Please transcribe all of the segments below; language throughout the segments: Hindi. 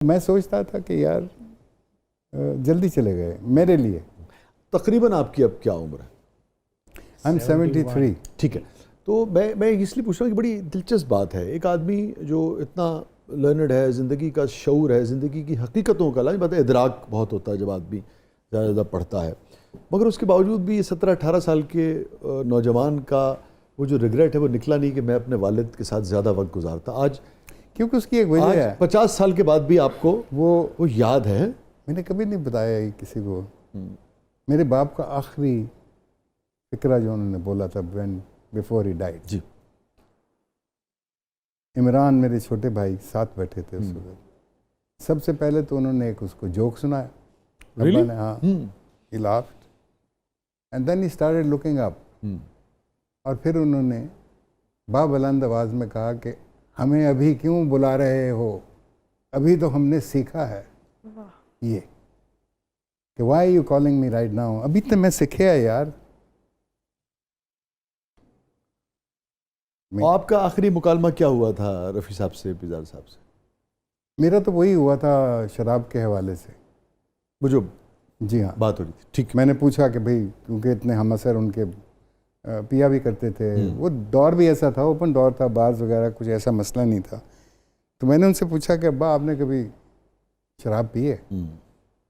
मैं सोचता था कि यार जल्दी चले गए मेरे लिए। तकरीबन आपकी अब क्या उम्र है? I am 73। ठीक है, तो मैं इसलिए पूछ रहा हूँ कि बड़ी दिलचस्प बात है, एक आदमी जो इतना लर्नड है, ज़िंदगी का शऊर है, ज़िंदगी की हकीकतों का पता है, इदराक बहुत होता है जब आदमी ज़्यादा पढ़ता है, मगर उसके बावजूद भी 17-18 साल के नौजवान का वो जो रिग्रेट है वो निकला नहीं कि मैं अपने वालिद के साथ ज़्यादा वक्त गुजारता। आज क्योंकि उसकी एक वजह है, 50 साल के बाद भी आपको वो याद है। मैंने कभी नहीं बताया ये किसी को। मेरे बाप का आखिरी फिक्रा जो उन्होंने बोला था व्हेन बिफोर ही डाइड जी, इमरान मेरे छोटे भाई साथ बैठे थे उस वक्त। सबसे पहले तो उन्होंने एक उसको जोक सुनाया। Really? ने हाँ, he laughed and then he started looking up। और फिर उन्होंने बाबुलंद आवाज में कहा कि हमें अभी क्यों बुला रहे हो, अभी तो हमने सीखा है ये कि why you calling me right now, अभी तो मैं सीखे है यार। आपका आखिरी मुकालमा क्या हुआ था रफ़ी साहब से, पिज़ार साहब से? मेरा तो वही हुआ था शराब के हवाले से, वो जो जी हाँ बात हो रही थी। ठीक, मैंने पूछा कि भाई क्योंकि इतने हम असर उनके पिया भी करते थे, वो दौर भी ऐसा था, ओपन दौर था, बार्स वगैरह कुछ ऐसा मसला नहीं था। तो मैंने उनसे पूछा कि अब्बा आपने कभी शराब पी है?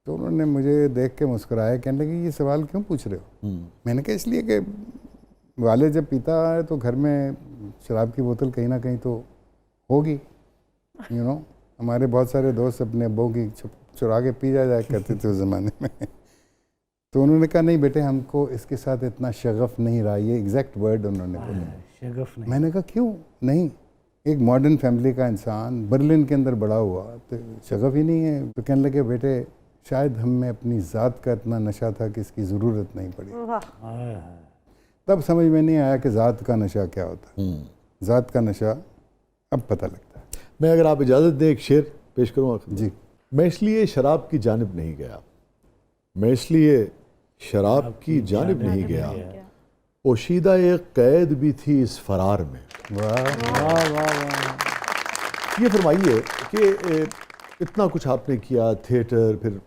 तो उन्होंने मुझे देख के मुस्कुराया, कहने लगे ये सवाल क्यों पूछ रहे हो? मैंने कहा इसलिए कि वाले जब पीता है तो घर में शराब की बोतल कहीं ना कहीं तो होगी, यू नो। हमारे बहुत सारे दोस्त अपने अब्बों की चुरा के पी जाया करते थे उस ज़माने में। तो उन्होंने कहा नहीं बेटे, हमको इसके साथ इतना शगफ नहीं रहा, ये एग्जैक्ट वर्ड उन्होंने बोला, शगफ नहीं। मैंने कहा क्यों नहीं, एक मॉडर्न फैमिली का इंसान बर्लिन के अंदर बड़ा हुआ तो शगफ ही नहीं है। तो कहने लगे बेटे शायद हमें अपनी ज़ात का इतना नशा था कि इसकी ज़रूरत नहीं पड़ी। तब समझ में नहीं आया कि ज़ात का नशा क्या होता है। ज़ात का नशा अब पता लगता है। मैं अगर आप इजाज़त दें एक शेर पेश करूँ जी। मैं इसलिए शराब की जानिब नहीं गया, मैं इसलिए शराब की जानिब नहीं गया, पोशीदा एक कैद भी थी इस फरार में। वाह वाह वाह। ये फरमाइए कि इतना कुछ आपने किया, थिएटर, फिर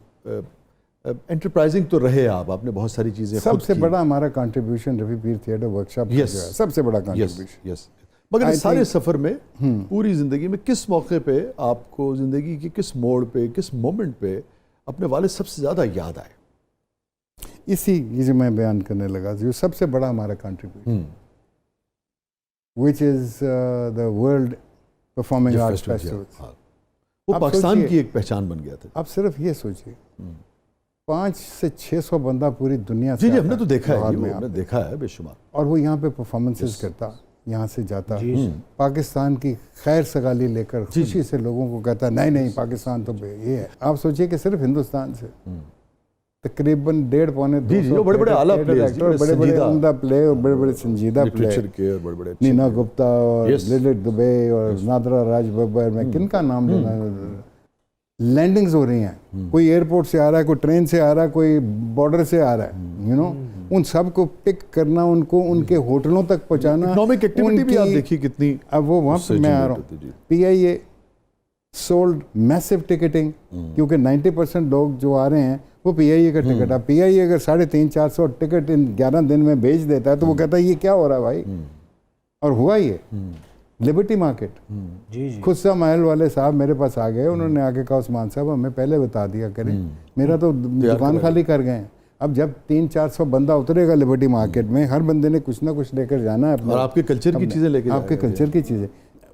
एंटरप्राइजिंग तो रहे आप, आपने बहुत सारी चीज़ें सबसे बड़ा हमारा कंट्रीब्यूशन रफ़ी पीर थिएटर वर्कशॉप का जो है, सबसे बड़ा कंट्रीब्यूशन। यस, मगर इस सारे सफ़र में पूरी ज़िंदगी में किस मौके पे आपको ज़िंदगी के किस मोड़ पे, किस मोमेंट पे अपने वालिद सबसे ज़्यादा याद आए? इसी ये जो मैं बयान करने लगा, जो सबसे बड़ा हमारा contribution which is the world performing arts festival, वो पाकिस्तान की एक पहचान बन गया था। आप सिर्फ ये सोचिए 500 से 600 बंदा पूरी दुनिया जी से जी, हमने तो देखा है, हमने देखा है बेशुमार। और वो यहाँ पे परफॉर्मेंसेस करता, यहाँ से जाता, पाकिस्तान की खैर सगाली लेकर खुशी से लोगों को कहता नहीं नहीं पाकिस्तान तो ये है। आप सोचिए कि सिर्फ हिंदुस्तान से तकरीबन 1.5-2 बड़े बड़े आला प्लेयर्स, बड़े बड़े उम्दा प्ले और बड़े बड़े संजीदा प्ले, बड़े नीना गुप्ता और लिलित दुबे और नादरा राज बब्बर, मैं किनका नाम लेना। लैंडिंग्स हो रही हैं, कोई एयरपोर्ट से आ रहा है, कोई ट्रेन से आ रहा है, कोई बॉर्डर से आ रहा है, यू नो, उन सब को पिक करना, उनको उनके होटलों तक पहुंचाना। इकोनॉमिक एक्टिविटी भी आप देखिए कितनी। अब वो वहाँ पे मैं आ रहा हूँ, PIA सोल्ड मैसिव टिकटिंग, क्योंकि 90% लोग जो आ रहे हैं वो PIA का टिकट। अब PIA अगर 350-400 टिकट इन 11 दिन में बेच देता है तो वो कहता है ये क्या हो रहा है भाई। और हुआ ये लिबर्टी मार्केट। जी जी। खुस्सा महल वाले साहब मेरे पास आ गए, उन्होंने आके कहा उस्मान साहब हमें पहले बता दिया करें, मेरा तो दुकान खाली कर गए। अब जब 300-400 बंदा उतरेगा लिबर्टी मार्केट में, हर बंदे ने कुछ ना कुछ लेकर जाना है और आपके कल्चर की चीज़ें लेकर, आपके कल्चर की चीज़ें।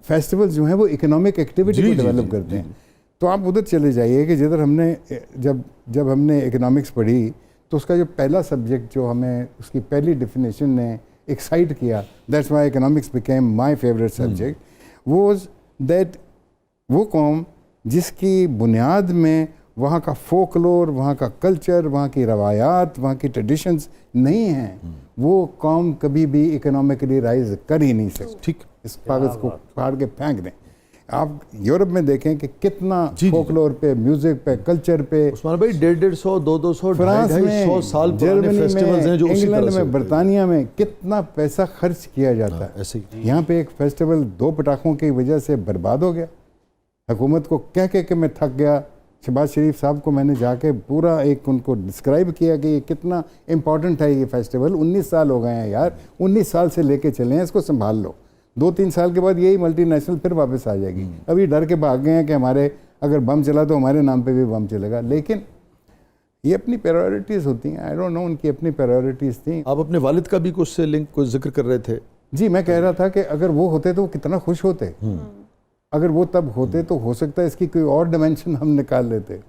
फेस्टिवल्स जो हैं वो इकोनॉमिक एक्टिविटी को डेवलप करते हैं। तो आप उधर चले जाइए कि जिधर हमने जब हमने इकोनॉमिक्स पढ़ी तो उसका जो पहला सब्जेक्ट जो हमें उसकी पहली डेफिनेशन ने एक्साइट किया, that's why economics became my favourite subject, was that वो कौम जिसकी बुनियाद में वहाँ का फोकलोर, वहाँ का कल्चर, वहाँ की रवायात, वहाँ की ट्रेडिशंस नहीं हैं, वो कौम कभी भी इकोनॉमिकली राइज कर ही नहीं सकती। ठीक, इस कागज़ को फाड़ के फेंक दें। आप यूरोप में देखें कि कितना फोकलोर पे, म्यूजिक पे, कल्चर पे, उस्मान भाई 150, 200, फ्रांस में, 250 साल जर्मनी फेस्टिवल्स हैं जो में, उसी इंग्लैंड तरह से में, बरतानिया में कितना पैसा खर्च किया जाता है। ऐसे ही यहाँ पे एक फेस्टिवल 2 पटाखों की वजह से बर्बाद हो गया। हुकूमत को कह के मैं थक गया। शहबाज शरीफ साहब को मैंने जाके पूरा एक उनको डिस्क्राइब किया कि ये कितना इम्पॉर्टेंट है ये फेस्टिवल। 19 साल हो गए हैं यार, 19 साल से लेके चले हैं, इसको संभाल लो। 2-3 साल के बाद यही मल्टीनेशनल फिर वापस आ जाएगी। अभी डर के भाग गए हैं कि हमारे अगर बम चला तो हमारे नाम पे भी बम चलेगा। लेकिन ये अपनी प्रायोरिटीज़ होती हैं। आई डोंट नो, उनकी अपनी प्रायोरिटीज़ थी। आप अपने वालिद का भी कुछ से लिंक कुछ जिक्र कर रहे थे। जी, मैं कह रहा था कि अगर वो होते तो वो कितना खुश होते। अगर वो तब होते तो हो सकता है इसकी कोई और डिमेंशन हम निकाल लेते।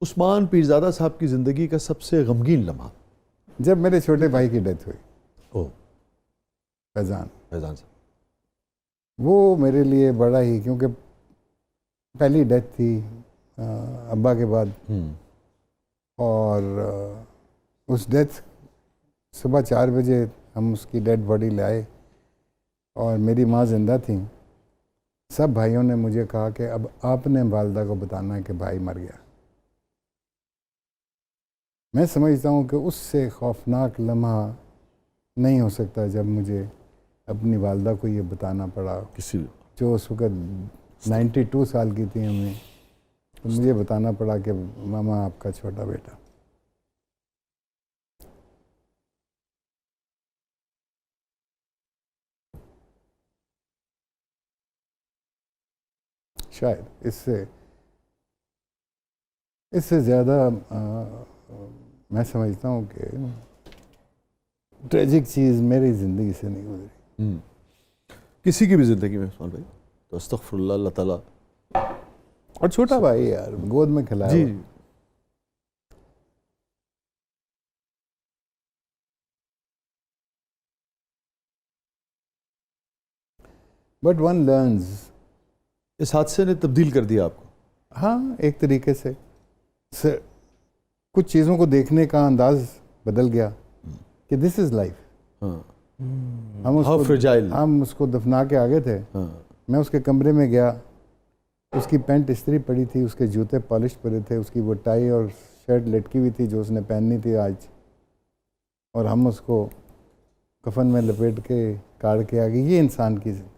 उस्मान पीरजादा साहब की ज़िंदगी का सबसे गमगीन लम्हा? जब मेरे छोटे भाई की डेथ हुई। ओह, फैज़ान साहब। वो मेरे लिए बड़ा ही, क्योंकि पहली डेथ थी अब्बा के बाद। और उस डेथ सुबह 4 बजे हम उसकी डेड बॉडी लाए और मेरी माँ जिंदा थी। सब भाइयों ने मुझे कहा कि अब आपने वालदा को बताना है कि भाई मर गया। मैं समझता हूँ कि उससे खौफनाक लम्हा नहीं हो सकता जब मुझे अपनी वालदा को ये बताना पड़ा, किसी जो उस वक़्त 92 साल की थी हमें, तो मुझे बताना पड़ा कि मामा आपका छोटा बेटा। शायद इससे ज़्यादा मैं समझता हूँ कि ट्रेजिक चीज़ मेरी ज़िंदगी से नहीं गुजरी। किसी की भी ज़िंदगी में उस्मान भाई तो अस्तगफुरुल्लाह, अल्लाह ताला। और छोटा भाई यार, गोद में खिलाया। जी, बट वन लर्न्स। इस हादसे ने तब्दील कर दिया आपको? हाँ, एक तरीके से कुछ चीज़ों को देखने का अंदाज बदल गया कि दिस इज़ लाइफ। हम उसको दफना के आ गए थे। मैं उसके कमरे में गया, उसकी पैंट इस्त्री पड़ी थी, उसके जूते पॉलिश पड़े थे, उसकी वो टाई और शर्ट लटकी हुई थी जो उसने पहननी थी आज, और हम उसको कफन में लपेट के काट के आ गए। ये इंसान की जिंदगी,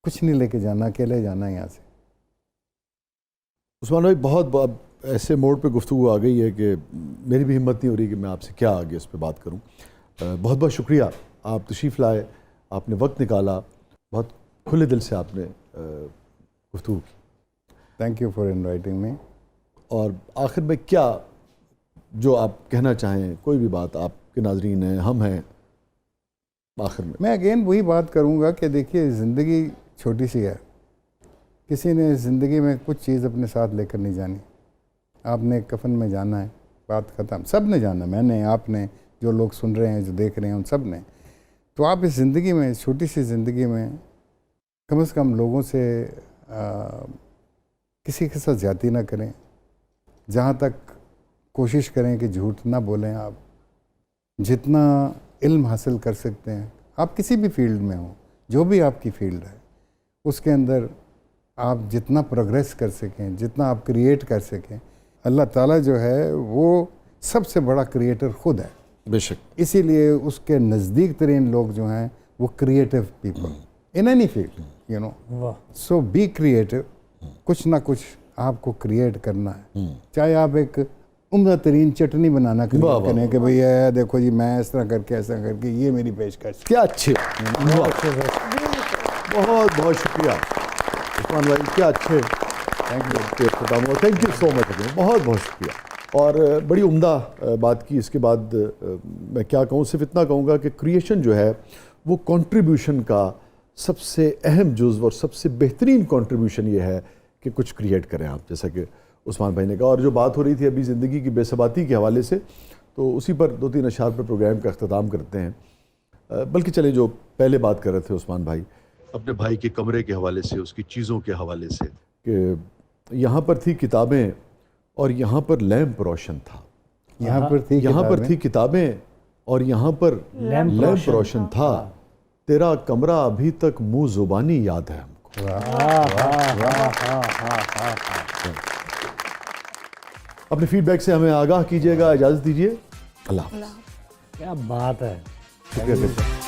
कुछ नहीं लेके जाना, अकेले जाना यहाँ से। उस्मान भाई बहुत ऐसे मोड़ पे गुफ्तगू आ गई है कि मेरी भी हिम्मत नहीं हो रही कि मैं आपसे क्या आगे इस पे बात करूं। बहुत बहुत शुक्रिया, आप तशरीफ़ लाए, आपने वक्त निकाला, बहुत खुले दिल से आपने गुफ्तगू की। Thank you for inviting me. और आखिर में क्या जो आप कहना चाहें, कोई भी बात, आपके नाज़रीन हैं, हम हैं, आखिर में? मैं अगेन वही बात करूँगा कि देखिए, ज़िंदगी छोटी सी है। किसी ने ज़िंदगी में कुछ चीज़ अपने साथ लेकर नहीं जानी। आपने कफन में जाना है, बात ख़त्म। सब ने जाना, मैंने, आपने, जो लोग सुन रहे हैं, जो देख रहे हैं, उन सब ने। तो आप इस ज़िंदगी में, छोटी सी ज़िंदगी में, कम से कम लोगों से किसी के साथ ज़्यादती ना करें। जहाँ तक कोशिश करें कि झूठ ना बोलें। आप जितना इल्म हासिल कर सकते हैं, आप किसी भी फील्ड में हो, जो भी आपकी फील्ड है, उसके अंदर आप जितना प्रोग्रेस कर सकें, जितना आप क्रिएट कर सकें। अल्लाह ताला जो है वो सबसे बड़ा क्रिएटर खुद है, बेशक। इसीलिए उसके नज़दीक तरीन लोग जो हैं वो creative people in any field, you know. So be creative. कुछ ना कुछ आपको क्रिएट करना है। चाहे आप एक उम्दा तरीन चटनी बनाना करें कि भैया देखो जी, मैं इस तरह करके, ऐसा करके, ये मेरी पेशकश। क्या अच्छे, बहुत बहुत शुक्रिया उस्मान भाई, क्या अच्छे। थैंक यू सो मच, बहुत बहुत शुक्रिया। और बड़ी उम्दा बात की। इसके बाद मैं क्या कहूँ, सिर्फ इतना कहूँगा कि क्रिएशन जो है वो कंट्रीब्यूशन का सबसे अहम जुज़्व और सबसे बेहतरीन कंट्रीब्यूशन ये है कि कुछ क्रिएट करें आप, जैसा कि उस्मान भाई ने कहा। और जो बात हो रही थी अभी ज़िंदगी की बेसबाती के हवाले से, तो उसी पर 2-3 अशार पर प्रोग्राम का अख्ताम करते हैं। बल्कि चले, जो पहले बात कर रहे थे उस्मान भाई अपने भाई के कमरे के हवाले से, उसकी चीज़ों के हवाले से, कि यहाँ पर थी किताबें और यहाँ पर लैंप रोशन था। यहाँ पर थी किताबें और यहाँ पर लैंप रोशन था। तेरा कमरा अभी तक मुँह ज़ुबानी याद है हमको। अपने फीडबैक से हमें आगाह कीजिएगा। इजाज़त दीजिए। अल्लाह। क्या बात है। शुक्रिया।